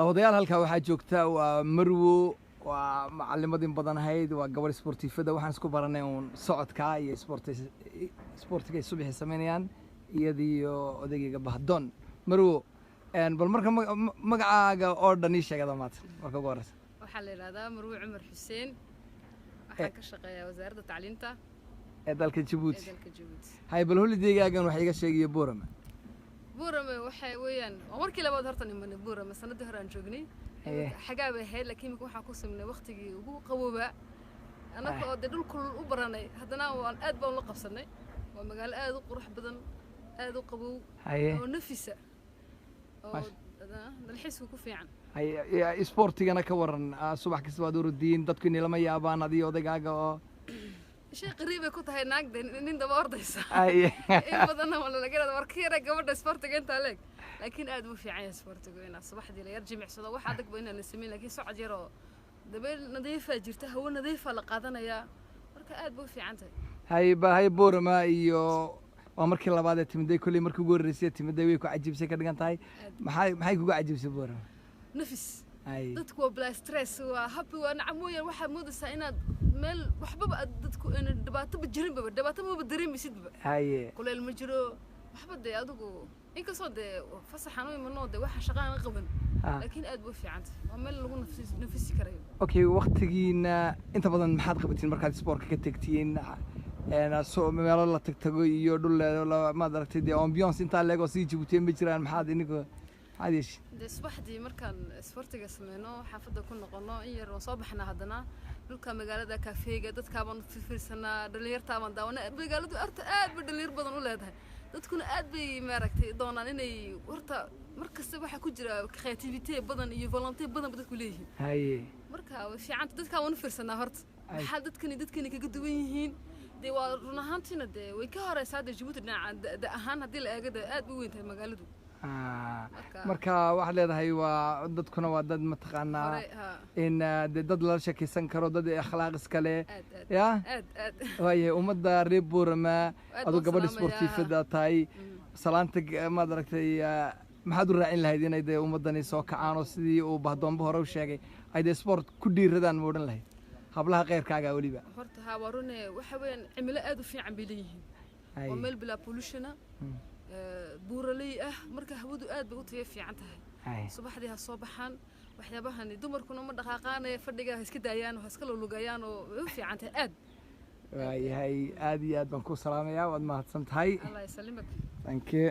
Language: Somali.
odayaal halkaa waxaa joogta waa Marwo waa macallimadin badan ahayd waa gabadh sportifada waxaan isku baranay uun socodka iyo sportiga ay subaxii sameynayaan iyadiyo odayga Bahdoon Marwo bal marka magacaaga oo dhan ii sheegada maanta marka ugu horeysa waxaa la yiraahdaa Marwo Cumar Xuseen waxaan ka shaqeeyaa wasaaradda tacliinta ee dalka Djibouti hay bal holidaygaagan wax iga sheegiyo Boorama waxay weeyaan markii labaad horta niman Boorama sanadii hore aan joognay xagaa bay ahayd laakiin waxaan ku sameynay waqtigii ugu qabooba anaka oo dhulku u baranay haddana waan aad baan la qabsanay waa magaalo aad u qurux badan aad u qabow oo nafisa oo dalxiisku ku fiican hay sportigana ka waran subax kasta waad urdiin dadku inay lama yaabaan adii odaygaaga oo شيء قريب يكون هاي ناقد إن ده ورديس. إيه بدنا ولا لقينا وركيرة قبل سبورت أنت عليك. لكن أدو في عين سبورت قوينا الصباح دي يرجع صدا واحد بينا نسمين لكن سعد يرى دبل نظيفة جرتها هو نظيفة لقادنا يا ورك أدو في عنده. هاي بورما إيو ومركي الله بعد تمدي كل مركي جور رسيت تمدي ويكو عجيب سكر دقنت هاي ما كوجو عجيب سبورما. نفس. dadku waa bla stress waa happy waa nacmooyin waxa moodaysaa inaad meel waxba dadku in dhibaato bajirin dhibaato ma dareemisid haye kuleel ma jiro waxba de adigu inkastoo de fasaxan oo imanoo de waxa shaqaan qaban laakiin aad buu fiican waa meel lagu nafsi karayo okay waqtigiina inta badan maxaad qabatiin markaad sportka ka tagtiin soo meelo la tagtago iyo dhul ma aragtay de ambiance inta leego si Djibouti ma jiraan maxaad inigu عاديش ده صباح دي مركان سفرتي قسمينه حافظة كنا قلنا إيه صباحنا هدنا لوكا مقالة ده كافيه قدت كابن في سنة دلير تامن ده وأنا بقالة ده أرت بدلير بدن ولادها ده تكون بمركتي دونا إني ورتا مركز صباح كجرا كرياتيفيتي بدن يفولنتي بدن بدك كليه هاي مركا وفي عند ده كابن في سنة هرت حال ده كني كجدوينهين دي ورناهانتنا ده ويكهر سعد جبوت ده أهان هدي الأجد بوين تي مقالة marka waxa leedahay waa dadkuna waa dad ma taqaanaa in dad la shakeysan karo dad akhlaaq iskale ya waaye umada reer Boorama adoo gabadh sportifada tahay salaanta ma aragtay maxaad u raacin lahayd inay umadani soo kacaan oo sidii uu Bahdoonba hore u sheegay ay sport ku dhiiradaan moodan lahayd hablaha qeyrkaaga waliba horta ha warune waxa weyn cimilo aad u fiican bay leeyihiin oo meel bila pollution buuraley marka hawadu aad bay u tahay fiican tahay subaxdii ha soo baxaan waxyaabahan dumarkuna ma dhaqaaqaanay fadhiga iska daayaan oo iska lugayaan oo u fiican tahay aad waayahay aad iyo aad baan ku salaamayaa waad mahadsan tahay Allah yasalimak thank you